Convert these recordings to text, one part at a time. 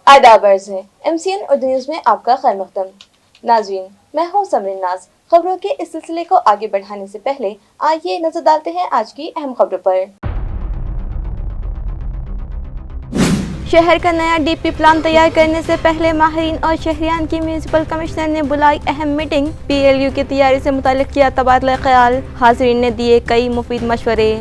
आदाब अर्ज़ है MCN उर्दू न्यूज़ में आपका खैर मक़दम। नाज़रीन, मैं हूँ समरीन नाज। खबरों के इस सिलसिले को आगे बढ़ाने से पहले आइए नजर डालते हैं आज की अहम खबरों पर। शहर का नया DP प्लान तैयार करने से पहले माहिरीन और शहरियान की म्यूनिसिपल कमिश्नर ने बुलाई अहम मीटिंग। PLU की तैयारी से मुताल्लिक़ किया तबादला ख्याल। हाज़रीन ने दिए कई मुफीद मशवरे।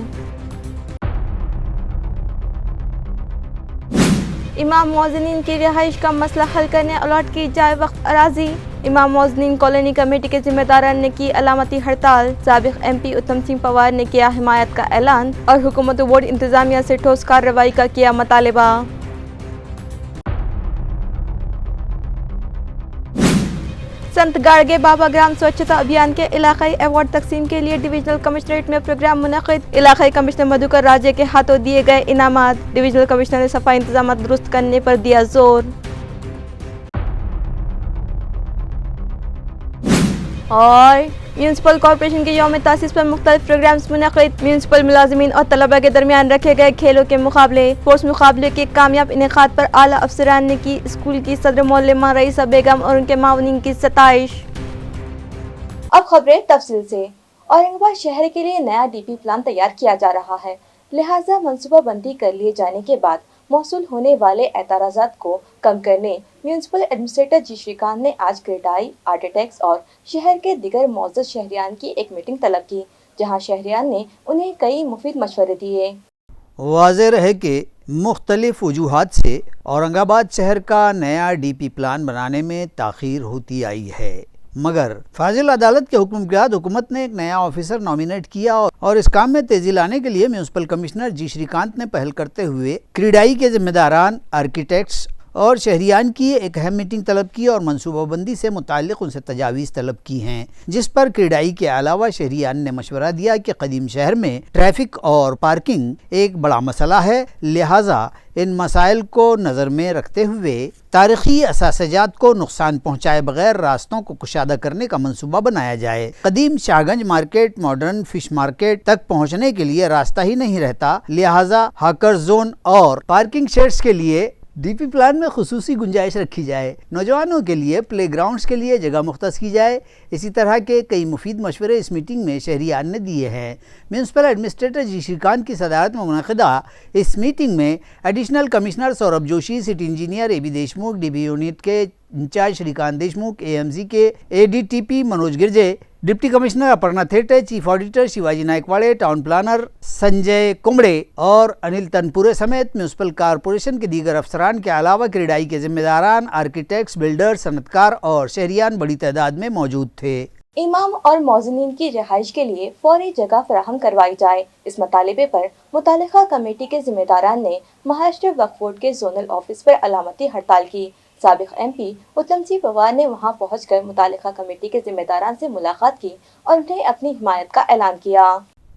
इमाम मुअज़्ज़िनीन की रिहाइश का मसला हल करने अलॉट की जाए वक्त अराजी। इमाम मुअज़्ज़िनीन कॉलोनी कमेटी के जिम्मेदारान ने की अलामती हड़ताल। साबिक़ MP उत्तम सिंह पवार ने किया हिमायत का ऐलान और हुकूमत बोर्ड इंतज़ामिया से ठोस कार्रवाई का किया मुतालबा। संत गाड़गे बाबा ग्राम स्वच्छता अभियान के इलाकाई अवार्ड तकसीम के लिए डिविजनल कमिश्नरेट में प्रोग्राम मुनक़िद। इलाकाई कमिश्नर मधुकर राजे के हाथों दिए गए इनामात। डिविजनल कमिश्नर ने सफाई इंतजाम दुरुस्त करने पर दिया जोर। और म्यूनसिपल कॉरपोरेशन के यौम तासीस पर मुख्तलिफ प्रोग्राम्स मुनक़िद। म्यूनसिपल मुलाजिमीन और तलबा के दरमियान रखे गए खेलों के मुकाबले। स्पोर्ट्स मुकाबले के कामयाब इनेकाद पर आला अफसरान ने की स्कूल की सदर मोल्लमा रईसा बेगम और उनके मावनीन की सताइश। अब खबरें तफसील से। औरंगाबाद शहर के लिए नया DP प्लान तैयार किया जा रहा है, लिहाजा मनसूबाबंदी कर लिए जाने के बाद मौसूल होने वाले एतराज़ात को कम करने म्यूनसिपल एडमिनिस्ट्रेटर जी श्रीकांत ने आज क्रेडाई, आर्किटेक्ट्स और शहर के दिगर मौजूद शहरियान की एक मीटिंग तलब की, जहां शहरियान ने उन्हें कई मुफीद मशवरे दिए। वाज़ेह रहे कि मुख्तलिफ वजूहात से औरंगाबाद शहर का नया DP प्लान बनाने में ताख़ीर होती आई है, मगर फाजिल अदालत के हुक्म के बाद हुकूमत ने एक नया ऑफिसर नॉमिनेट किया और इस काम में तेजी लाने के लिए म्यूनसिपल कमिश्नर जी श्रीकांत ने पहल करते हुए क्रीडाई के जिम्मेदारान, आर्किटेक्ट्स और शहरियान की एक अहम मीटिंग तलब की और मनसूबाबंदी से मुताल्लिक़ उनसे तजावीज़ तलब की हैं, जिस पर क्रीडाई के अलावा शहरियान ने मशवरा दिया कि कदीम शहर में ट्रैफिक और पार्किंग एक बड़ा मसला है, लिहाजा इन मसाइल को नज़र में रखते हुए तारीख़ी असासजात को नुकसान पहुँचाए बगैर रास्तों को कुशादा करने का मंसूबा बनाया जाए। कदीम Shahganj market modern fish market तक पहुँचने के लिए रास्ता ही नहीं रहता, लिहाजा हाकर जोन और पार्किंग शेड्स के लिए DP प्लान में खुसूसी गुंजाइश रखी जाए। नौजवानों के लिए प्ले ग्राउंड्स के लिए जगह मुख्तस की जाए। इसी तरह के कई मुफीद मशवरे इस मीटिंग में शहरियान ने दिए हैं। म्यूनसिपल एडमिनिस्ट्रेटर जी श्रीकांत की सदारत में मुनक़िदा इस मीटिंग में additional commissioner Saurabh Joshi, city engineer AB Deshmukh, DB unit के इंचार्ज श्रीकांत देशमुख, AMC के ADTP Manoj Girje, deputy commissioner Aparna Thete, chief auditor Shivaji Naikwade, town planner Sanjay Kumde और अनिल तनपुरे समेत म्यूनसिपल कॉरपोरेशन के दीगर अफसरान के अलावा क्रीडाई के जिम्मेदारान, आर्किटेक्ट्स, बिल्डर्स, सनतकार और शहरियान बड़ी तादाद में मौजूद थे। इमाम और मौज़िनीन की रिहाइश के लिए फौरी जगह फराहम करवाई जाए, इस मुतालिबे पर मुतालिका कमेटी के जिम्मेदारान ने महाराष्ट्र वक्फ बोर्ड के जोनल ऑफिस पर अलामती हड़ताल की। साबिक़ MP उत्तम सिंह पवार ने वहां पहुंचकर मुतालिका कमेटी के जिम्मेदारान से मुलाकात की और उन्हें अपनी हिमायत का ऐलान किया।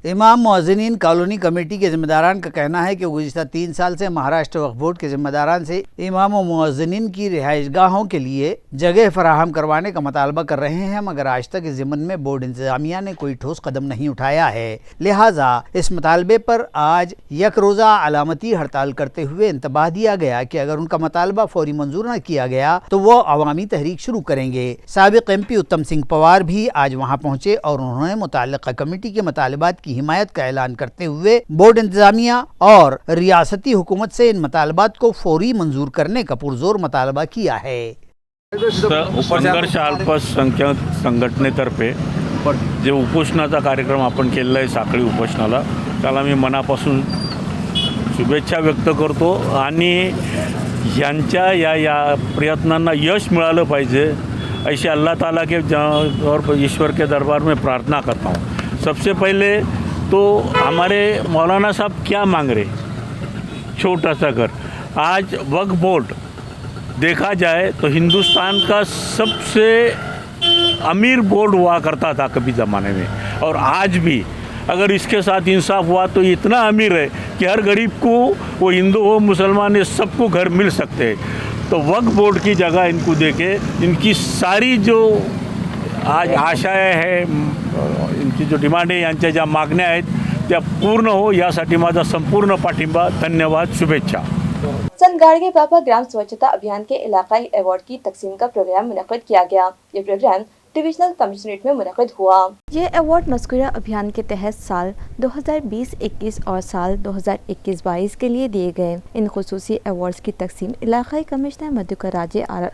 इमाम मुअज़्ज़िनीन कॉलोनी कमेटी के जिम्मेदारान का कहना है कि गुज़िश्ता 3 साल से महाराष्ट्र वक्फ बोर्ड के जिम्मेदारान से इमाम और मुअज़्ज़िनीन की रिहाइशगाहों के लिए जगह फराहम करवाने का मुतालबा कर रहे हैं, मगर आज तक इस ज़िम्मन में बोर्ड इंतजामिया ने कोई ठोस कदम नहीं उठाया है। लिहाजा इस मुतालबे पर आज एक रोज़ा अलामती हड़ताल करते हुए इंतबाह दिया गया कि अगर उनका मुतालबा फौरी मंजूर न किया गया तो वो अवामी तहरीक शुरू करेंगे। साबिक़ MP उत्तम सिंह पवार भी आज वहाँ पहुँचे और उन्होंने मुताल्लिक़ा कमेटी के मुतालबात की हिमायत का ऐलान करते हुए बोर्ड इंतजामिया और रियासती हुकूमत से इन मुतालबात को फौरी मंजूर करने का पुरजोर मुतालबा किया है। संघर्ष अल्प संख्यक संघटनेतर्फे जे उपोषणाचा कार्यक्रम आपण केलेला आहे, साखळी उपोषणाला, त्याला मी मनापासून शुभेच्छा व्यक्त करतो आणि यांच्या या प्रयत्नांना यश मिळालं पाहिजे ऐसी अल्लाह ताला के और ईश्वर के दरबार में प्रार्थना करता हूँ। सबसे पहले तो हमारे मौलाना साहब क्या मांग रहे, छोटा सा घर। आज वक्फ बोर्ड देखा जाए तो हिंदुस्तान का सबसे अमीर बोर्ड हुआ करता था कभी ज़माने में, और आज भी अगर इसके साथ इंसाफ हुआ तो इतना अमीर है कि हर गरीब को, वो हिंदू हो मुसलमान है, सबको घर मिल सकते हैं। तो वक्फ बोर्ड की जगह इनको देके इनकी सारी जो आज आशाएं हैं, इनकी जो डिमांड आहे, यांच्या ज्या मागण्या आहेत त्या पूर्ण हो यासाठी माझा संपूर्ण पाठिंबा। धन्यवाद, शुभेच्छा। संत गाड़गे बाबा ग्राम स्वच्छता अभियान के इलाकाई अवार्ड की तकसीम का प्रोग्राम मुनक्किद किया गया। ये प्रोग्राम डिविजनल कमिश्नरेट में मुनक्किद हुआ। ये अवार्ड मज़कूरा अभियान के तहत साल 2020-21 और साल 2021-22 के लिए दिए गए। इन खुसूसी अवार्ड्स की तकसीम इलाकाई कमिश्नर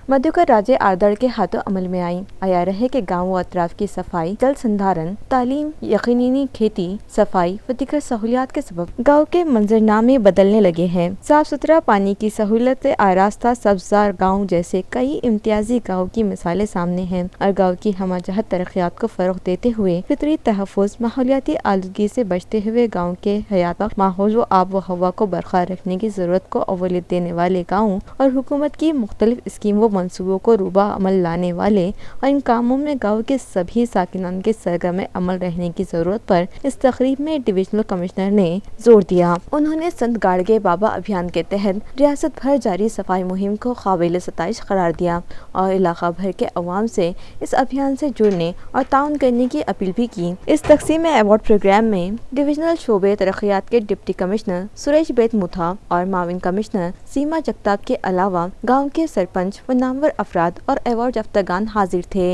मधुकर राजे आर्दड़ के हाथों अमल में आई। आया रहे कि गाँव व अतराफ की सफाई, जल संधारण, तालीम, यकीनी खेती, सफाई व दीगर सहूलियात के सबब गाँव के मंजरनामे बदलने लगे हैं। साफ सुथरा पानी की सहूलत, आरास्ता सब्जार गाँव जैसे कई इम्तियाजी गाँव की मिसालें सामने हैं और गाँव की हमाजहत तरक्यात को फरोग देते हुए फितरी तहफ़्फ़ुज़, माहौलियाती आलूदगी से बचते हुए गाँव के हयातयाब माहौल व आब व हवा को बरकरार रखने की ज़रूरत को अवलियत देने वाले गाँव और हुकूमत की मुख्तलिफ स्कीम व मनसूबों को रूबा अमल लाने वाले और इन कामों में गाँव के सभी साकिनान के सरगर्म अमल रहने की ज़रूरत पर इस तकरीब में डिविजनल कमिश्नर ने जोर दिया। उन्होंने संत गाड़गे बाबा अभियान के तहत रियासत भर जारी सफाई मुहिम को काबिल सताइश करार दिया और इलाका भर के अवाम से इस अभियान से जुड़ने और ताउन करने की अपील भी की। इस तकसीम अवार्ड प्रोग्राम में डिविजनल शोबे तरक्यात के डिप्टी कमिश्नर सुरेश बेतमुथा और माविन कमिश्नर सीमा जगताप के अलावा गाँव के सरपंच व नामवर अफराद और अवार्ड याफ्तागान हाजिर थे।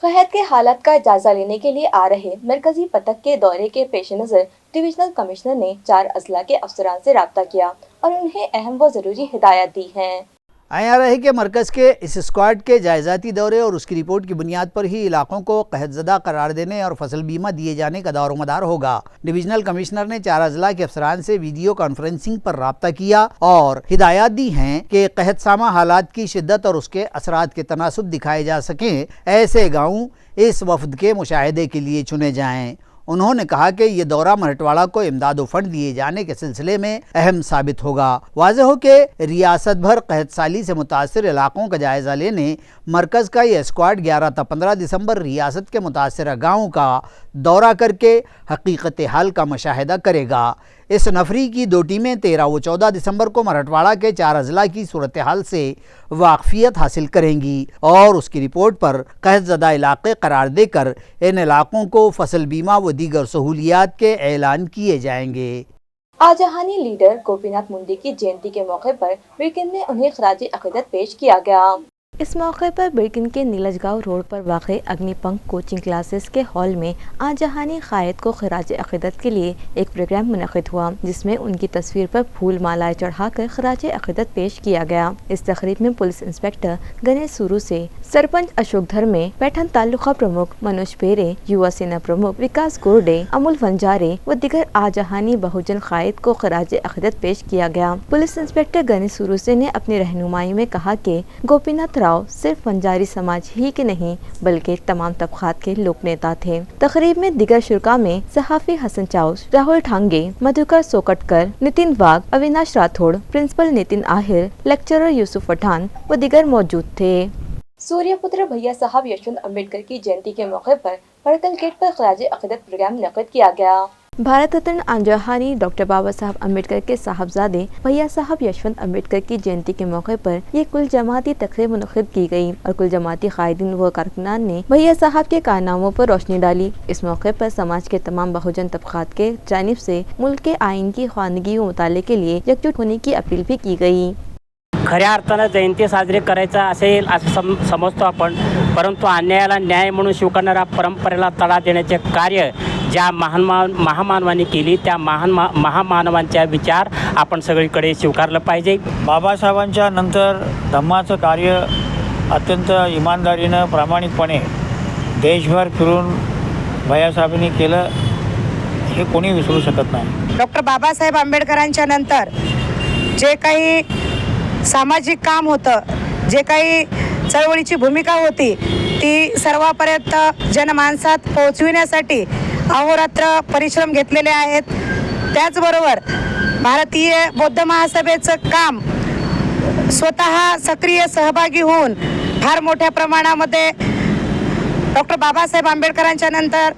खैहत के हालात का जायजा लेने के लिए आ रहे मरकजी पतक के दौरे के पेश नज़र डिविजनल कमिश्नर ने 4 अजला के अफसरान से राब्ता किया और उन्हें अहम व ज़रूरी हिदायत दी हैं। IRA के मरकज़ के इस स्क्वाड के जायज़ाती दौरे और उसकी रिपोर्ट की बुनियाद पर ही इलाकों को कहतज़दा करार देने और फसल बीमा दिए जाने का दारो मदार होगा। डिविजनल कमिश्नर ने 4 अजला के अफसरान से वीडियो कॉन्फ्रेंसिंग पर राब्ता किया और हिदायत दी हैं कि कहतसामा हालात की शिद्दत और उसके असरात के तनासुब दिखाए जा सकें, ऐसे गाँव इस वफद के मुशाहिदे के लिए चुने जाएँ। उन्होंने कहा कि ये दौरा मराठवाड़ा को इमदाद व फंड दिए जाने के सिलसिले में अहम साबित होगा। वाज़ेह हो कि रियासत भर कहत साली से मुतासर इलाकों का जायज़ा लेने मरकज़ का यह स्क्वाड 11 ta 15 दिसंबर रियासत के मुतासरा गाँव का दौरा करके हकीकत हाल का मुशाहिदा करेगा। इस नफरी की 2 टीमें 13 व 14 दिसंबर को मराठवाड़ा के 4 अजला की सूरत हाल से वाकफियत हासिल करेंगी और उसकी रिपोर्ट पर कहतज़दा इलाके करार देकर इन इलाकों को फसल बीमा व दीगर सहूलियात के ऐलान किए जाएंगे। आजहानी लीडर गोपीनाथ मुंडे की जयंती के मौके पर बिरकिन में उन्हें खराज अक़ीदत पेश किया गया। इस मौके पर बिरकिन के नीलजगांव रोड पर वाक़े अग्निपंख कोचिंग क्लासेस के हॉल में आजहानी क़ायद को खराज अक़ीदत के लिए एक प्रोग्राम मुनक़्क़िद हुआ, जिसमें उनकी तस्वीर पर फूल मालाएं चढ़ाकर खराज अक़ीदत पेश किया गया। इस तक़रीब में पुलिस इंस्पेक्टर गणेश सुरू से सरपंच अशोक धर्मे, पैठन तालुका प्रमुख मनोज पेरे, युवा सेना प्रमुख विकास गोरडे, अमूल वंजारे व दिगर आजहानी बहुजन क़ायद को खराज अक़ीदत पेश किया गया। पुलिस इंस्पेक्टर गणेश सुरू ने अपनी रहनुमाई में कहा कि गोपीनाथ राव सिर्फ वंजारी समाज ही के नहीं बल्कि तमाम तबक़ात के लोक नेता थे। तकरीब में दिगर शुरका में सहाफ़ी हसन चाउस, राहुल ठांगे, मधुकर सोकटकर, नितिन वाघ, अविनाश राठौड़, प्रिंसिपल नितिन आहिर, लेक्चरर यूसुफ पठान व दिगर मौजूद थे। सूर्यपुत्र भैया साहब यशवंत अम्बेडकर की जयंती के मौके पर पड़कल गेट पर खराज अक़ीदत प्रोग्राम मुनक़्क़िद किया गया। भारत रत्न आजहानी डॉक्टर बाबा साहब अम्बेडकर के साहबजादे भैया साहब यशवंत अम्बेडकर की जयंती के मौके पर ये कुल जमाती तकरीब मुनक़्क़िद की गई और कुल जमाती कायदीन व कारकुनान ने भैया साहब के कारनामों पर रोशनी डाली। इस मौके पर समाज के तमाम बहुजन तबक़ात के जानिब से मुल्क के आइन की ख्वानगी व मुताले के लिए एकजुट होने की अपील भी की गई। खऱ्या अर्थानं जयंती साजरी करायचा असेल असं समजतो आपण, परंतु अन्यायाला न्याय म्हणून स्वीकारणाऱ्या परंपरेला तडा देण्याचे कार्य ज्या महामानवांनी केली त्या महामानवांच्या विचार आपण सगळीकडे स्वीकारलं पाहिजे। बाबासाहेबांच्या नंतर धम्माचं कार्य अत्यंत इमानदारीनं प्रामाणिकपणे देशभर फिरून भैयासाहेबांनी केलं, हे कोणी विसरू शकत नाही। डॉक्टर बाबासाहेब आंबेडकरांच्या नंतर जे काही सामाजिक काम होतं, जे काही चळवळीची भूमिका होती, ती सर्वांपर्यंत जनमानसात पोहोचविण्यासाठी अहोरात्र परिश्रम घेतलेले आहेत। त्याचबरोबर भारतीय बौद्ध महासभेचं काम स्वतः सक्रिय सहभागी होऊन फार मोठ्या प्रमाणामध्ये डॉक्टर बाबासाहेब आंबेडकरांच्या नंतर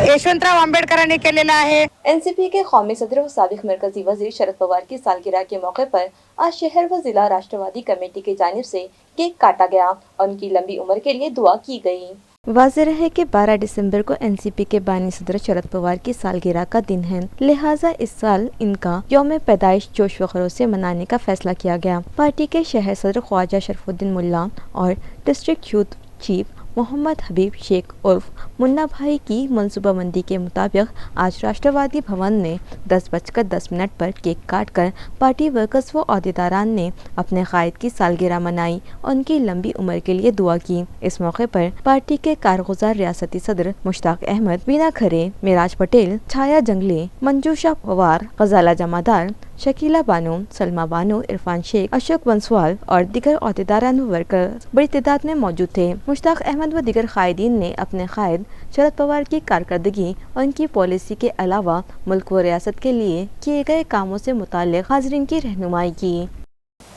यशवंतराव आंबेडकरांनी केलेला आहे। एनसीपी के कौमी सदर व साबिक मरकजी वजीर शरद पवार की सालगिरह के मौके पर आज शहर व जिला राष्ट्रवादी कमेटी की जानिब से केक काटा गया और उनकी लंबी उम्र के लिए दुआ की गई। वाज़ेह है कि 12 दिसंबर को एनसीपी के बानी सदर शरद पवार की सालगिरह का दिन है, लिहाजा इस साल इनका यौम पैदाइश जोश व खरोश से मनाने का फैसला किया गया। पार्टी के शहर सदर ख्वाजा शरफुद्दीन मुल्ला और डिस्ट्रिक्ट यूथ चीफ मोहम्मद हबीब शेख उर्फ मुन्ना भाई की मनसूबाबंदी के मुताबिक आज राष्ट्रवादी भवन में 10:10 पर केक काटकर पार्टी वर्कर्स व अहदेदारान ने अपने कायद की सालगिरह मनाई और उनकी लंबी उम्र के लिए दुआ की। इस मौके पर पार्टी के कारगुजार रियासती सदर मुश्ताक अहमद, वीना खरे, मेराज पटेल, छाया जंगले, मंजूषा पवार, गजाला जमादार, शकीला बानो, सलमा बानो, इरफान शेख, अशोक बंसवाल और दिगर अहदेदारान व वर्कर्स बड़ी तादाद में मौजूद थे। मुश्ताक अहमद व दिगर कायदीन ने अपने कायद शरद पवार की कारकर्दगी और उनकी पॉलिसी के अलावा मुल्क व रियासत के लिए किए गए कामों से मुताल्लिक हाज़रीन की रहनुमाई की।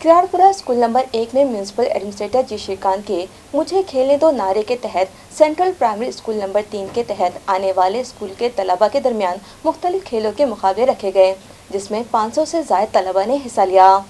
किराड़पुरा स्कूल नंबर 1 में म्यूनसिपल एडमिनिस्ट्रेटर जी श्रीकांत के मुझे खेलने दो नारे के तहत सेंट्रल प्राइमरी स्कूल नंबर 3 के तहत आने वाले स्कूल के तलबा के दरमियान मुख्तलिफ खेलों के मुकाबले रखे गए, जिसमें 500 से ज़ायद तलबा ने हिस्सा लिया।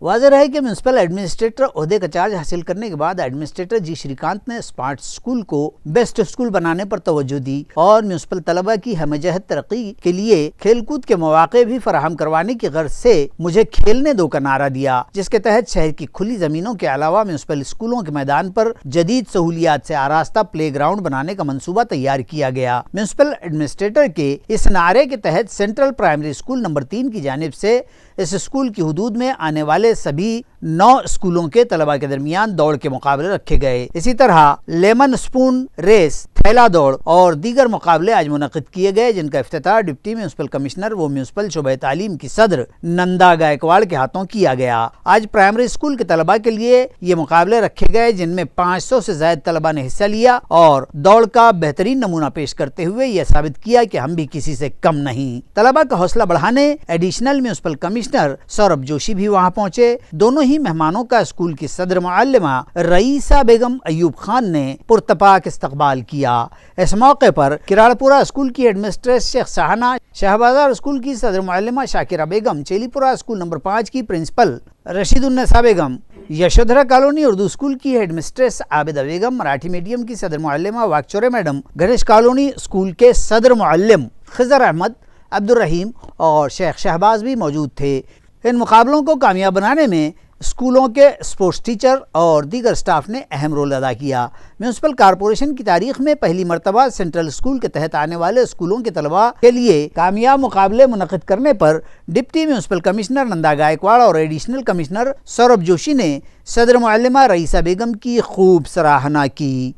वाज़ेह है कि म्यूनसिपल एडमिनिस्ट्रेटर ओहदे का चार्ज हासिल करने के बाद एडमिनिस्ट्रेटर जी श्रीकांत ने स्मार्ट स्कूल को बेस्ट स्कूल बनाने पर तवज्जो दी और म्यूनसिपल तलबा की हमजहत तरक्की के लिए खेलकूद के मौके भी फराहम करवाने की गर्ज से मुझे खेलने दो का नारा दिया, जिसके तहत शहर की खुली जमीनों के अलावा म्यूनसिपल स्कूलों के मैदान पर जदीद सहूलियात से आरास्ता प्ले ग्राउंड बनाने का मंसूबा तैयार किया गया। म्यूनसिपल एडमिनिस्ट्रेटर के इस नारे के तहत सेंट्रल प्राइमरी स्कूल नंबर 3 की जानिब से इस स्कूल की हुदूद में आने वाले सभी 9 स्कूलों के तलबा के दरमियान दौड़ के मुकाबले रखे गए। इसी तरह लेमन स्पून रेस, थैला दौड़ और दीगर मुकाबले आज मुनक़िद किए गए, जिनका इफ्तिताह डिप्टी म्यूनसिपल कमिश्नर व म्यूनसिपल शोबे तालीम की सदर नंदा गायकवाड़ के हाथों किया गया। आज प्राइमरी स्कूल के तलबा के लिए ये मुकाबले रखे गए, जिनमें 500 से ज्यादा तलबा ने हिस्सा लिया और दौड़ का बेहतरीन नमूना पेश करते हुए यह साबित किया कि हम भी किसी से कम नहीं। तलबा का हौसला बढ़ाने additional municipal commissioner Saurabh Joshi भी वहाँ पहुंचे। दोनों ही मेहमानों का स्कूल की सदर मुअल्लिमा रईसा बेगम अयूब खान ने पुरतपाक इस्तकबाल किया। इस मौके पर किराड़पुरा स्कूल की हेडमिस्ट्रेस शेख सहाना, शाहबाजार स्कूल की सदर मुअल्लिमा शाकिरा बेगम, चेलीपुरा स्कूल नंबर 5 की principal Rashidunnisa Begum, Yashodhara colony Urdu school की हेडमिस्ट्रेस आबिदा बेगम, मराठी मीडियम की सदर मुअल्लिमा Wakchaure madam, Ganesh colony school के सदर मुअल्लिम खिजर अहमद, अब्दुल रहीम और शेख शहबाज भी मौजूद थे। इन मुकाबलों को कामयाब बनाने में स्कूलों के स्पोर्ट्स टीचर और दीगर स्टाफ ने अहम रोल अदा किया। म्यूनसिपल कॉरपोरेशन की तारीख में पहली मरतबा सेंट्रल स्कूल के तहत आने वाले स्कूलों के तलबा के लिए कामयाब मुकाबले मुनक़िद करने पर deputy municipal commissioner Nanda Gaikwad और एडिशनल कमिश्नर सौरभ जोशी ने सदर मुअल्लिमा रईसा बेगम की खूब सराहना की।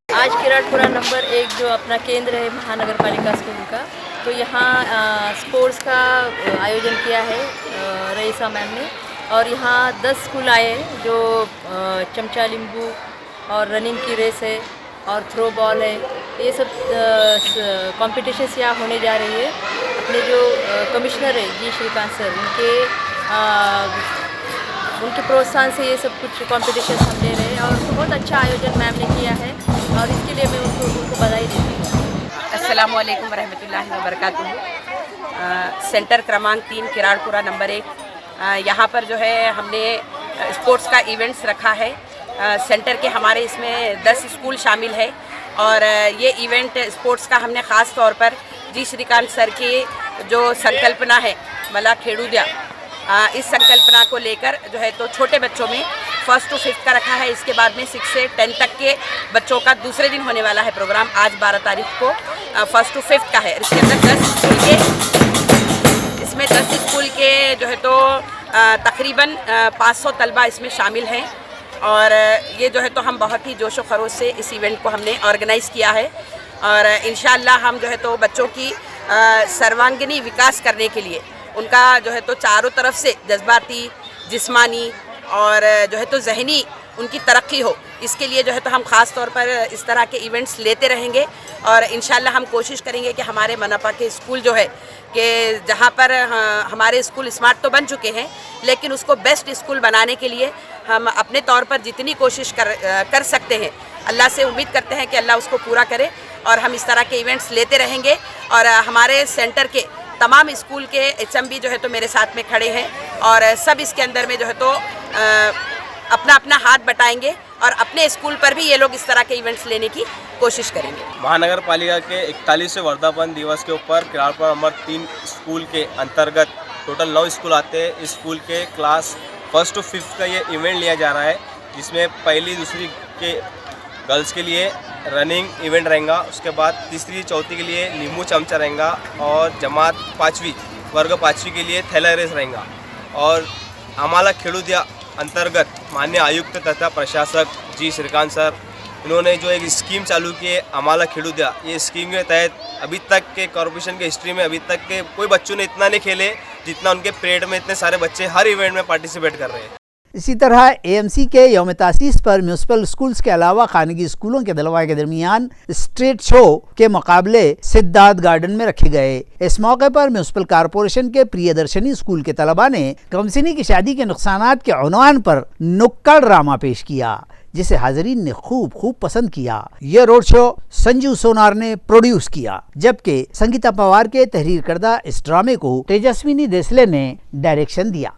आज किराड़पुरा नंबर 1 जो अपना केंद्र है महानगर पालिका स्कूल का, तो यहाँ स्पोर्ट्स का आयोजन किया है रईसा मैम ने, और यहाँ 10 स्कूल आए हैं जो चमचा लींबू और रनिंग की रेस है और थ्रो बॉल है, ये सब कॉम्पिटिशन्स यहाँ होने जा रही है। अपने जो कमिश्नर है जी श्रीकांत सर, उनके प्रोत्साहन से ये सब कुछ कॉम्पिटिशन्स हम ले रहे हैं और बहुत अच्छा आयोजन मैम ने किया है और इसके लिए मैं उनको बधाई देती हूँ। अस्सलामु अलैकुम वरहमतुल्लाहि वबरकातुहू। सेंटर क्रमांक 3 किराड़पुरा नंबर 1, यहाँ पर जो है हमने स्पोर्ट्स का इवेंट्स रखा है। सेंटर के हमारे इसमें 10 स्कूल शामिल है और ये इवेंट स्पोर्ट्स का हमने ख़ास तौर पर जी श्रीकांत सर की जो संकल्पना है मला खेड़ू दिया, इस संकल्पना को लेकर जो है तो छोटे बच्चों में 1st to 5th का रखा है। इसके बाद में 6 से 10 तक के बच्चों का दूसरे दिन होने वाला है प्रोग्राम। आज 12 तारीख को 1st to 5th का है। इसके अंदर 10 स्कूल के जो है तो तकरीबन 500 तलबा इसमें शामिल हैं और ये जो है तो हम बहुत ही जोश व खरोश से इस इवेंट को हमने ऑर्गेनाइज़ किया है और इंशाअल्लाह हम जो है तो बच्चों की सर्वांगीणी विकास करने के लिए उनका जो है तो चारों तरफ से जज्बाती, जिस्मानी और जो है तो ज़हनी उनकी तरक्की हो, इसके लिए जो है तो हम ख़ास तौर पर इस तरह के इवेंट्स लेते रहेंगे और इंशाअल्लाह हम कोशिश करेंगे कि हमारे मनपा के स्कूल जो है कि जहाँ पर हमारे स्कूल स्मार्ट तो बन चुके हैं लेकिन उसको बेस्ट स्कूल बनाने के लिए हम अपने तौर पर जितनी कोशिश कर सकते हैं, अल्लाह से उम्मीद करते हैं कि अल्लाह उसको पूरा करे और हम इस तरह के इवेंट्स लेते रहेंगे। और हमारे सेंटर के तमाम स्कूल के HM भी जो है तो मेरे साथ में खड़े हैं और सब इसके अंदर में जो है तो अपना अपना हाथ बटाएंगे और अपने स्कूल पर भी ये लोग इस तरह के इवेंट्स लेने की कोशिश करेंगे। महानगर पालिका के 41वें वर्धापन दिवस के ऊपर किराड़पुर नंबर 3 स्कूल के अंतर्गत टोटल 9 स्कूल आते हैं। इस स्कूल के क्लास 1st to 5th का ये इवेंट लिया जा रहा है, जिसमें पहली दूसरी के गर्ल्स के लिए रनिंग इवेंट रहेगा, उसके बाद तीसरी चौथी के लिए नींबू चमचा रहेगा और जमात 5वीं वर्ग 5वीं के लिए थैला रेस रहेगा। और आम्हाला खेलू दिया अंतर्गत माननीय आयुक्त तथा प्रशासक जी श्रीकांत सर, इन्होंने जो एक स्कीम चालू की है आम्हाला खेलू दिया, ये स्कीम के तहत अभी तक के कॉर्पोरेशन के हिस्ट्री में अभी तक के कोई बच्चों ने इतना नहीं खेले जितना उनके पीरियड में इतने सारे बच्चे हर इवेंट में पार्टिसिपेट कर रहे हैं। इसी तरह एएमसी के यौम तासीस पर म्यूनसिपल स्कूल्स के अलावा खानगी स्कूलों के तलबा के दरमियान स्ट्रीट शो के मुकाबले सिद्धार्थ गार्डन में रखे गए। इस मौके पर म्यूनसिपल कॉरपोरेशन के प्रियदर्शनी स्कूल के तलबा ने कमसिनी की शादी के नुकसानात के उन्वान पर नुक्कड़ ड्रामा पेश किया, जिसे हाजरीन ने खूब पसंद किया। यह रोड शो संजू सोनार ने प्रोड्यूस किया, जबकि संगीता पवार के तहरीर करदा इस ड्रामे को तेजस्विनी देसले ने डायरेक्शन दिया।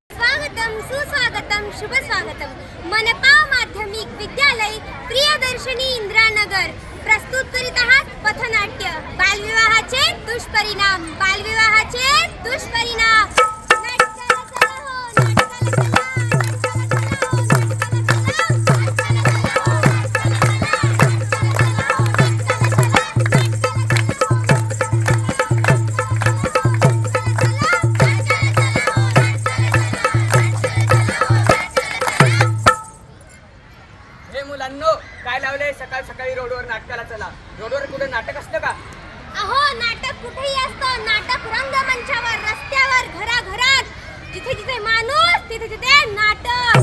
स्वागतम सुस्वागतम शुभ स्वागतम मनपा माध्यमिक विद्यालय प्रियदर्शनी इंदिरानगर प्रस्तुत करीत आहात पथनाट्य बालविवाहाचे दुष्परिणाम। हे मुलांनो, काय लावले सकाळ सकाळी रोडवर नाटकाला चला? रोडवर कुठे नाटक असतं का? अहो, नाटक कुठेही असतं. नाटक रंगमंचावर, रस्त्यावर, घराघरात, जिथे जिथे माणूस तिथे तिथे नाटक.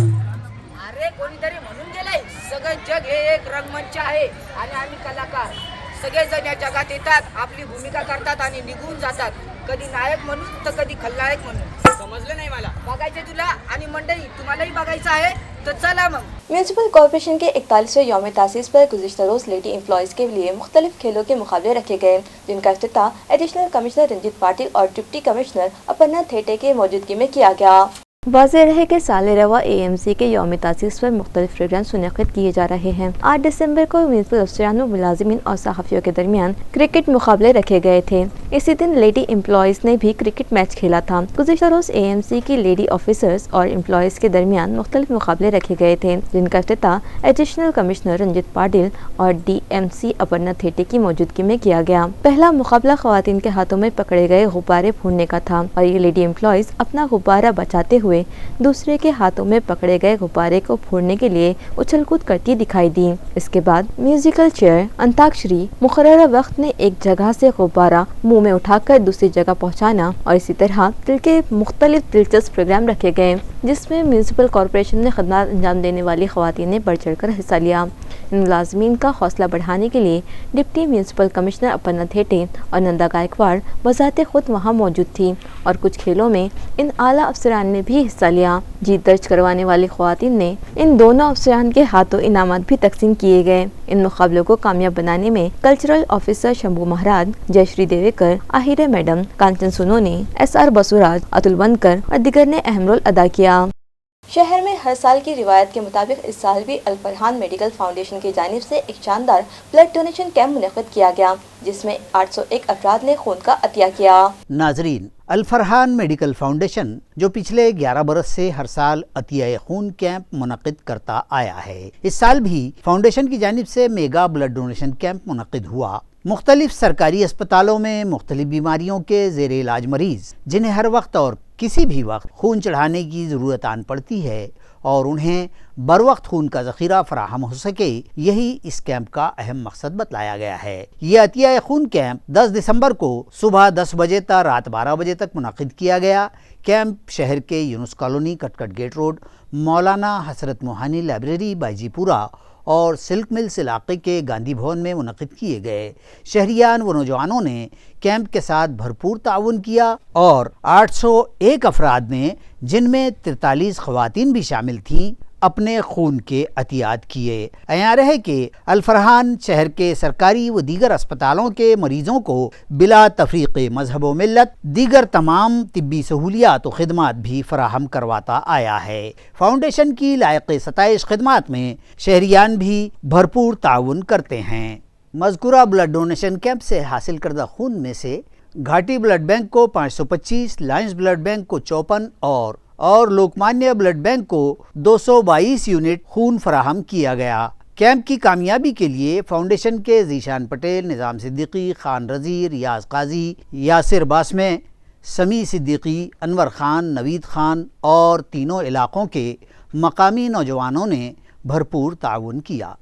अरे कोणीतरी म्हणून गेलंय, सगळं जग हे एक रंगमंच आहे आणि आम्ही कलाकार सगळेजण या जगात येतात, आपली भूमिका करतात आणि निघून जातात, कधी नायक म्हणून तर कधी खलनायक म्हणून. समजलं नाही मला? बघायचे तुला आणि मंडळी तुम्हालाही बघायचं आहे तो चला मग। म्यूनसिपल कॉरपोरेशन के 41वें यौम तासीस पर गुज़िश्ता रोज़ लेडी एम्प्लॉयज़ के लिए मुख्तलिफ खेलों के मुकाबले रखे गए, जिनका इफ्तिताह एडिशनल कमिश्नर रंजीत पाटिल और डिप्टी कमिश्नर अपर्णा थेटे की मौजूदगी में किया गया। वाज़ेह रहे कि साल रवा एएमसी के यौम तासीस पर मुख्तलिफ प्रोग्राम्स मुनक़िद किए जा रहे हैं। 8 दिसंबर को म्यूनसिपल अफसरान, मुलाजिमीन और सहाफ़ियों के दरमियान क्रिकेट मुकाबले रखे गए थे। इसी दिन लेडी एम्प्लॉयज़ ने भी क्रिकेट मैच खेला था। गुज़िश्ता रोज़ एएमसी की लेडी ऑफिसर्स और एम्प्लॉयज़ के दरमियान मुख्तलिफ मुकाबले रखे गए थे, जिनका इफ्तिताह एडिशनल कमिश्नर रंजीत पाटिल और DMC अपर्णा थेटे की मौजूदगी में किया गया। पहला मुकाबला ख़वातीन के हाथों में पकड़े गए गुब्बारे फोड़ने का था और ये लेडी एम्प्लॉयज़ अपना गुब्बारा बचाते हुए दूसरे के हाथों में पकड़े गए गुब्बारे को फोड़ने के लिए उछल कूद करती दिखाई दी। इसके बाद म्यूजिकल चेयर, अंताक्षरी, मुकर्रर वक्त में एक जगह से गुब्बारा मुंह में उठाकर दूसरी जगह पहुंचाना और इसी तरह दिल के मुख्तलिफ दिलचस्प प्रोग्राम रखे गए, जिसमें म्यूनसिपल कॉरपोरेशन में खदमात अंजाम देने वाली ख़वातीन ने बढ़ चढ़ कर हिस्सा लिया। इन मुलाजमीन का हौसला बढ़ाने के लिए deputy municipal commissioner Aparna Thete और नंदा गायकवाड़ बज़ाते खुद वहाँ मौजूद थी और कुछ खेलों में इन आला अफसरान ने भी हिस्सा लिया। जीत दर्ज करवाने वाली ख़वातीन ने इन दोनों अफसरान के हाथों इनामात भी तकसीम किए गए। इन मुकाबलों को कामयाब बनाने में कल्चरल ऑफिसर शंभू महाराज, जयश्री देवेकर, आहिरे मैडम, कांचन सोनोने, SR बसुराज, अतुल बनकर और दिगर ने अहम रोल अदा किया। शहर में हर साल की रिवायत के मुताबिक इस साल भी अल फरहान मेडिकल फाउंडेशन की जानिब से एक शानदार ब्लड डोनेशन कैंप मुनक़िद किया गया, जिसमें 801 अफराद ने खून का अतिया किया। नाजरीन, अल फरहान मेडिकल फाउंडेशन जो पिछले 11 बरस से हर साल अतिया खून कैंप मुनक़िद करता आया है, इस साल भी फाउंडेशन की जानिब से मेगा ब्लड डोनेशन कैंप मुनक़िद हुआ। मुख्तलिफ सरकारी अस्पतालों में मुख्तलिफ बीमारियों के ज़ेर इलाज मरीज़, जिन्हें हर वक्त और किसी भी वक्त खून चढ़ाने की ज़रूरत आन पड़ती है और उन्हें बर वक्त खून का ज़ख़ीरा फराहम हो सके, यही इस कैंप का अहम मकसद बतलाया गया है। ये अतिया खून कैंप 10 दिसंबर को सुबह 10 बजे तक रात 12 बजे तक मुनक़िद किया गया। कैंप शहर के यूनुस कॉलोनी, कटकट गेट रोड, मौलाना हसरत मोहानी लाइब्रेरी, बाईजीपुरा और सिल्क मिल्स इलाके के गांधी भवन में मुनक़िद किए गए। शहरियान व नौजवानों ने कैंप के साथ भरपूर ताउन किया और 801 अफराद ने, जिनमें 43 ख़वातीन भी शामिल थीं, اپنے خون کے عطیات کیے۔ عیاں رہے کہ الفرحان شہر کے سرکاری و دیگر اسپتالوں کے مریضوں کو بلا تفریق مذہب و ملت دیگر تمام طبی سہولیات و خدمات بھی فراہم کرواتا آیا ہے۔ فاؤنڈیشن کی لائق ستائش خدمات میں شہریان بھی بھرپور تعاون کرتے ہیں۔ مذکورہ بلڈ ڈونیشن کیمپ سے حاصل کردہ خون میں سے گھاٹی بلڈ بینک کو 525، لائنز بلڈ بینک کو 54 اور لوکمانیہ بلڈ بینک کو 222 یونٹ خون فراہم کیا گیا۔ کیمپ کی کامیابی کے لیے فاؤنڈیشن کے ذیشان پٹیل، نظام صدیقی، خان رضی، ریاض قاضی، یاسر باسمے، سمیع صدیقی، انور خان، نوید خان اور تینوں علاقوں کے مقامی نوجوانوں نے بھرپور تعاون کیا۔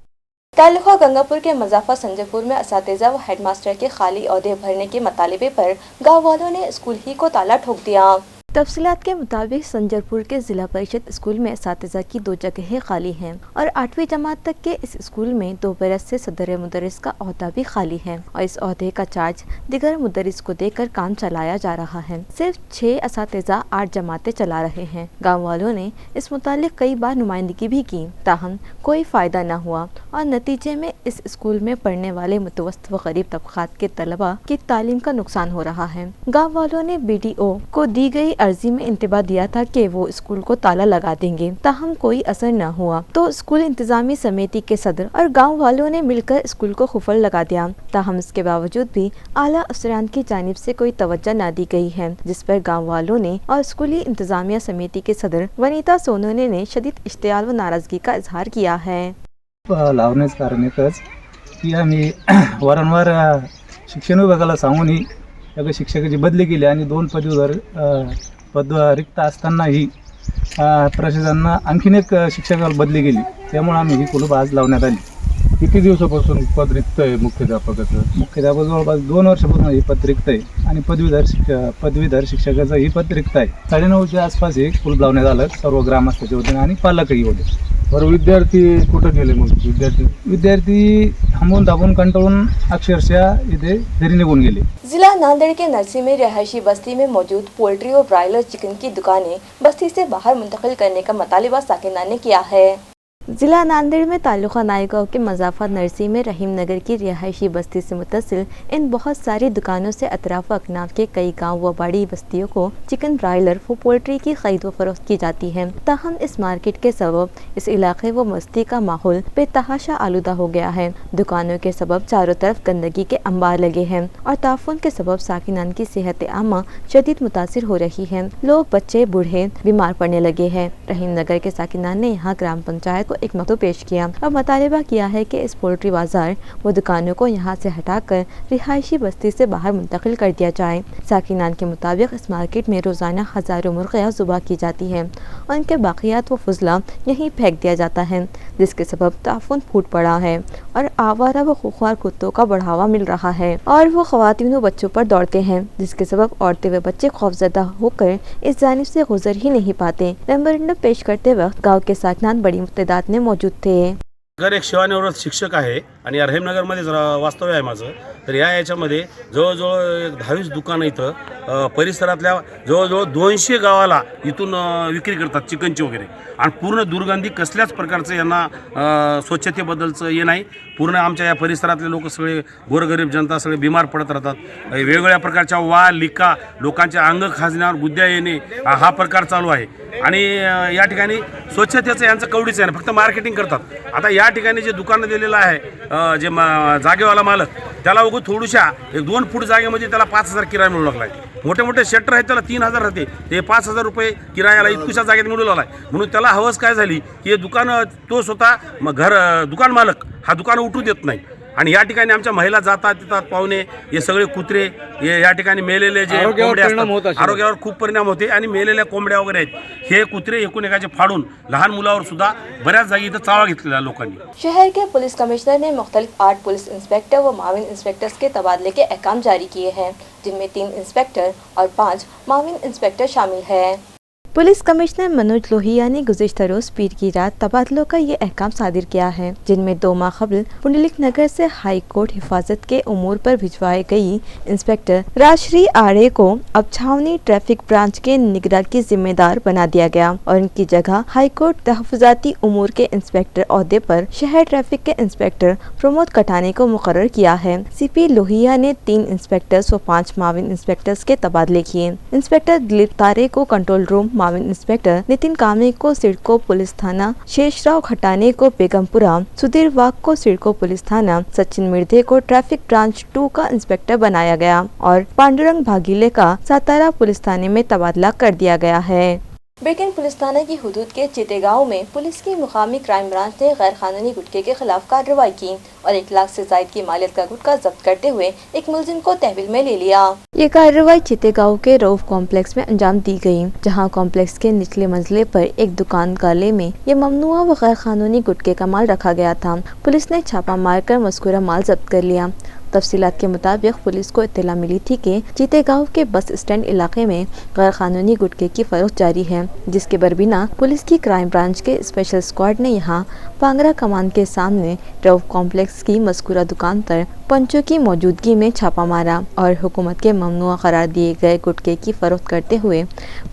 تعلقہ گنگا پور کے مضافہ سنجے پور میں اساتذہ و ہیڈ ماسٹر کے خالی عہدے بھرنے کے مطالبے پر گاؤں والوں نے اسکول ہی کو تالا ٹھوک دیا۔ تفصیلات کے مطابق سنجر پور کے ضلع پریشد اسکول میں اساتذہ کی 2 جگہیں خالی ہیں اور 8ویں جماعت تک کے اس اسکول میں 2 برس سے صدر مدرس کا عہدہ بھی خالی ہے اور اس عہدے کا چارج دیگر مدرس کو دے کر کام چلایا جا رہا ہے۔ صرف 6 اساتذہ 8 جماعتیں چلا رہے ہیں۔ گاؤں والوں نے اس متعلق کئی بار نمائندگی بھی کی، تاہم کوئی فائدہ نہ ہوا اور نتیجے میں اس اسکول میں پڑھنے والے متوسط و غریب طبقات کے طلباء کی تعلیم کا نقصان ہو رہا ہے۔ گاؤں والوں نے BDO کو دی گئی عرضی میں انتباہ دیا تھا کہ وہ اسکول کو تالا لگا دیں گے، تاہم کوئی اثر نہ ہوا تو اسکول انتظامی سمیتی کے صدر اور گاؤں والوں نے مل کر اسکول کو قفل لگا دیا، تاہم اس کے باوجود بھی اعلیٰ افسران کی جانب سے کوئی توجہ نہ دی گئی ہے، جس پر گاؤں والوں نے اور اسکولی انتظامیہ سمیتی کے صدر ونیتا سونونے نے شدید اشتعال و ناراضگی کا اظہار کیا ہے۔ लावण्याच कारणच की आम्ही वारंवार शिक्षण विभागाला सांगूनही या शिक्षकाची बदली केली आणि 2 पद रिक्त असतानाही प्रशासनानं आणखीन एक शिक्षकाला बदली केली, त्यामुळे आम्ही ही कुलूप आज लावण्यात आली। किती दिवसापासून पद रिक्त आहे मुख्याध्यापकाचं? मुख्याध्यापक जवळपास 2 वर्षापासून ही पद रिक्त आहे आणि पदवीधर शिक्षकाचं ही पद रिक्त आहे। 9:30च्या आसपास हे कुलूप लावण्यात आलं सर्व ग्रामस्थांच्या वतीने आणि पालकही होते। बरं, विद्यार्थी कुठं गेले? मग विद्यार्थी थांबून दाबून कंटाळून अक्षरशः इथे घरी निघून गेले। जिला नांदेड़ के नरसी में रिहायशी बस्ती में मौजूद पोल्ट्री और ब्रायलर चिकन की दुकानें बस्ती से बाहर मुंतकिल करने का मुतालिबा साकिनान ने किया है। जिला नांदेड़ में तालुका नायगांव के मजाफा नरसी में रहीम नगर की रिहायशी बस्ती से मुतसिल इन बहुत सारी दुकानों से अतराफ अकनाफ के कई गांव व बड़ी बस्तियों को चिकन ब्रायलर व पोल्ट्री की खरीद व फरोख्त की जाती है। ताहम इस मार्केट के सबब इस इलाके व बस्ती का माहौल बेतहाशा आलूदा हो गया है। दुकानों के सबब चारों तरफ गंदगी के अंबार लगे हैं और ताफुन के सबब साकिनान की सेहत आमा शदीद मुतासिर हो रही है। लोग, बच्चे, बूढ़े बीमार पड़ने लगे हैं। रहीम नगर के साकिनान ने यहाँ ग्राम पंचायत को एक मकतूब पेश किया और मुतालिबा किया है कि इस पोल्ट्री बाजार व दुकानों को यहाँ से हटाकर रिहायशी बस्ती से बाहर मुंतकिल कर दिया जाए। साकिनान के मुताबिक इस मार्केट में रोज़ाना हज़ारों मुर्गियाँ ज़ुबा की जाती हैं और उनके बाक़ियात व फुजला यहीं फेंक दिया जाता है, जिसके सबब ताफुन फूट पड़ा है और आवारा व खुखार कुत्तों का बढ़ावा मिल रहा है और वो ख़वातीन व बच्चों पर दौड़ते हैं, जिसके सबब औरतें व बच्चे खौफजदा होकर इस जानिब से गुजर ही नहीं पाते। मेमोरेंडम पेश करते वक्त गाँव के साकिनान बड़ी तादाद में मौजूद थे। अगर एक सेवानिवृत्त शिक्षक आहे आणि रहीमनगरमध्ये वास्तव्य आहे माझं, तर याच्यामध्ये जवळजवळ 10-20 दुकानं इथं परिसरातल्या जवळजवळ 200 गावाला इथून विक्री करतात चिकनची वगैरे आणि पूर्ण दुर्गंधी कसल्याच प्रकारचं यांना स्वच्छतेबद्दलचं हे नाही। पूर्ण आमच्या या परिसरातले लोक सगळे गोरगरीब जनता सगळे बिमार पडत राहतात। वेगवेगळ्या प्रकारच्या वाल, लिका, लोकांच्या अंग खाजण्यावर गुद्द्या येणे हा प्रकार चालू आहे आणि या ठिकाणी स्वच्छतेचं यांचं कवडीच आहे, फक्त मार्केटिंग करतात। आता या ठिकाणी जे दुकानं दिलेलं आहे जे जागेवाला मालक, त्याला उगं थोडूशा 1-2 फूट जागेमध्ये त्याला 5,000 किराया मिळू लागला आहे। मोठे मोठे शटर आहेत त्याला 3,000 राहते, ते 5,000 रुपये किरायाला इतकुशा जागेत मिळू लागला आहे। म्हणून त्याला हवस काय झाली की हे दुकान तो स्वतः दुकान मालक हा दुकान उठू देत नाही आणि या ठिकाणी आमच्या महिला जातात तिथं पाहुणे हे सगळे कुत्रे या ठिकाणी मेलेले जे कोंबड्या असतात आरोग्यावर खूप परिणाम होते आणि मेलेल्या कोंबड्या वगैरे आहेत हे कुत्रे एकूण एकाचे फाडून लहान मुलावर सुद्धा बऱ्याच जागी इथं चावा घेतलेल्या लोकांनी। शहर के पुलिस कमिश्नर ने मुख्तलिफ 8 पुलिस इंस्पेक्टर व माविन इंस्पेक्टर्स के तबादले के अहकाम जारी किए हैं, जिनमें 3 इंस्पेक्टर और 5 माविन इंस्पेक्टर शामिल हैं। पुलिस कमिश्नर मनोज लोहिया ने गुज़िश्ता रोज पीर की रात तबादलों का ये अहकाम सादिर किया है, जिनमें 2 माह कबल पुंडलिक नगर से हाई कोर्ट हिफाजत के उमूर पर भिजवाई गई इंस्पेक्टर राजश्री आर्य को अब छावनी ट्रैफिक ब्रांच के निगरान की जिम्मेदार बना दिया गया और इनकी जगह हाई कोर्ट तहफ़्फ़ुज़ाती उमूर के इंस्पेक्टर ओहदे पर शहर ट्रैफिक के इंस्पेक्टर प्रमोद कटाने को मुकर्रर किया है। सीपी लोहिया ने 3 इंस्पेक्टर्स व 5 माविन इंस्पेक्टर्स के तबादले किए। इंस्पेक्टर दिलीप तारे को कंट्रोल रूम, माविन इंस्पेक्टर नितिन कामरे को सिडको पुलिस थाना, शेषराव खटाने को बेगमपुरा, सुधीर वाघ को सिडको पुलिस थाना, सचिन मिर्धे को ट्रैफिक ब्रांच 2 का इंस्पेक्टर बनाया गया और पांडुरंग भागीले का सातारा पुलिस थाने में तबादला कर दिया गया है। बेकिन पुलिस थाने की हुदूद के चितेगांव में पुलिस की मुकामी क्राइम ब्रांच ने गैर कानूनी गुटखे के खिलाफ कार्रवाई की और 1 लाख से जायद की मालियत का गुटखा जब्त करते हुए एक मुलजिम को तहवील में ले लिया। ये कार्रवाई चितेगांव के रऊफ कॉम्प्लेक्स में अंजाम दी गई, जहां कॉम्प्लेक्स के निचले मंजिले पर एक दुकान काले में ये ममनुआ व गैर कानूनी गुटखे का माल रखा गया था। पुलिस ने छापा मारकर मज़कूरा माल जब्त कर लिया। तफसीलात के मुताबिक पुलिस को इत्तला मिली थी कि चितेगांव के बस स्टैंड इलाके में गैर कानूनी गुटखे की फरोख्त जारी है, जिसके बरबिना पुलिस की क्राइम ब्रांच के स्पेशल स्क्वाड ने यहां पांगरा कमान के सामने रऊफ कॉम्प्लेक्स की मज़कूरा दुकान पर पंचों की मौजूदगी में छापा मारा और हुकूमत के ममनुआ करार दिए गए गुटखे की फरोख्त करते हुए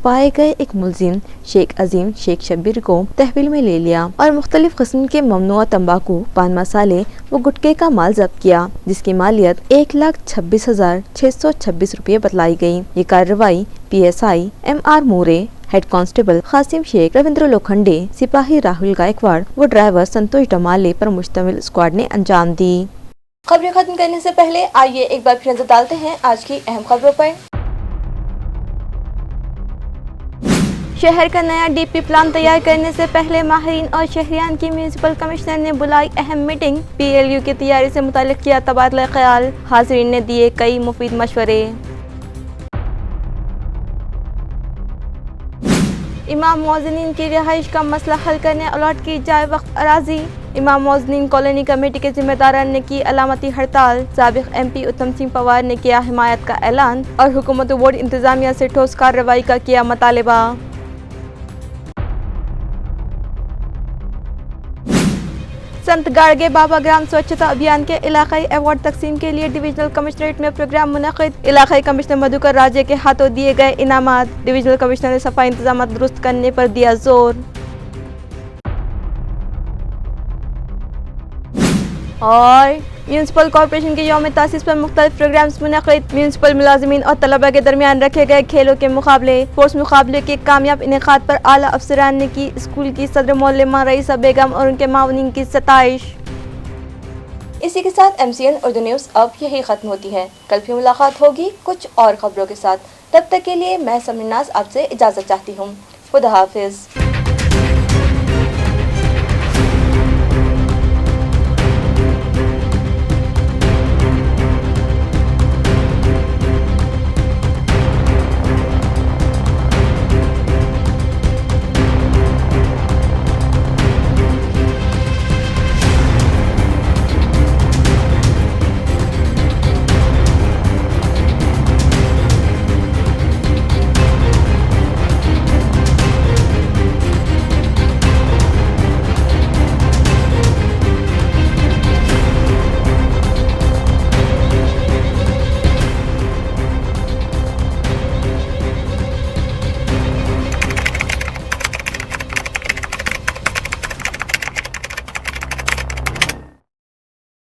पाए गए एक मुलजिम शेख अजीम शेख शब्बीर को तहवील में ले लिया और मुख्तलिफ किस्म के ममनुआ तंबाकू, पान मसाले व गुटखे का माल जब्त किया, जिसकी मालियत 1,26,626 रुपये बतलाई गई। ये कार्रवाई PSI MR मोरे, हेड कांस्टेबल कासिम शेख, रविंद्र लोखंडे, सिपाही राहुल गायकवाड़ व ड्राइवर संतोष डमाले पर मुश्तमिल स्क्वाड ने अंजाम दी। खबरें खत्म करने से पहले आइए एक बार फिर नजर डालते हैं आज की अहम खबरों पर। शहर का नया DP प्लान तैयार करने से पहले माहिरीन और शहरियान की म्यूनिसिपल कमिश्नर ने बुलाई अहम मीटिंग। PLU की तैयारी से मुतालिक किया तबादला ख्याल, हाज़रीन ने दिए कई मुफीद मशवरे। इमाम मौज़िनीन की रिहाइश का मसला हल करने अलॉट की जाए वक्त अराजी। इमाम मौज़िनीन कॉलोनी कमेटी के जिम्मेदारान ने की अलामती हड़ताल। साबिक MP उत्तम सिंह पवार ने किया हिमायत का ऐलान और हुकूमत बोर्ड इंतजामिया से ठोस कार्रवाई का किया मुतालिबा। संत गाड़गे बाबा ग्राम स्वच्छता अभियान के इलाकाई अवार्ड तकसीम के लिए डिविजनल कमिश्नरेट में प्रोग्राम मुनक़िद। इलाकाई कमिश्नर मधुकर राजे के हाथों दिए गए इनामात। डिविजनल कमिश्नर ने सफाई इंतजाम दुरुस्त करने पर दिया जोर। और म्यूनसिपल कॉरपोरेशन के यौम तासीस पर मुख्तलिफ प्रोग्राम्स मुनक़िद। म्यूनसिपल मुलाजिमीन और तलबा के दरमियान रखे गए खेलों के मुकाबले। स्पोर्ट्स मुकाबले के कामयाब इनेकाद पर आला अफसरान ने की स्कूल की सदर मोल्लमा रईसा बेगम और उनके मावनीन की सताइश। इसी के साथ MCN उर्दू न्यूज़ अब यही ख़त्म होती है। कल फिर मुलाकात होगी कुछ और खबरों के साथ। तब तक के लिए मैं समरीनाज आपसे इजाज़त चाहती हूँ। खुदा हाफिज़।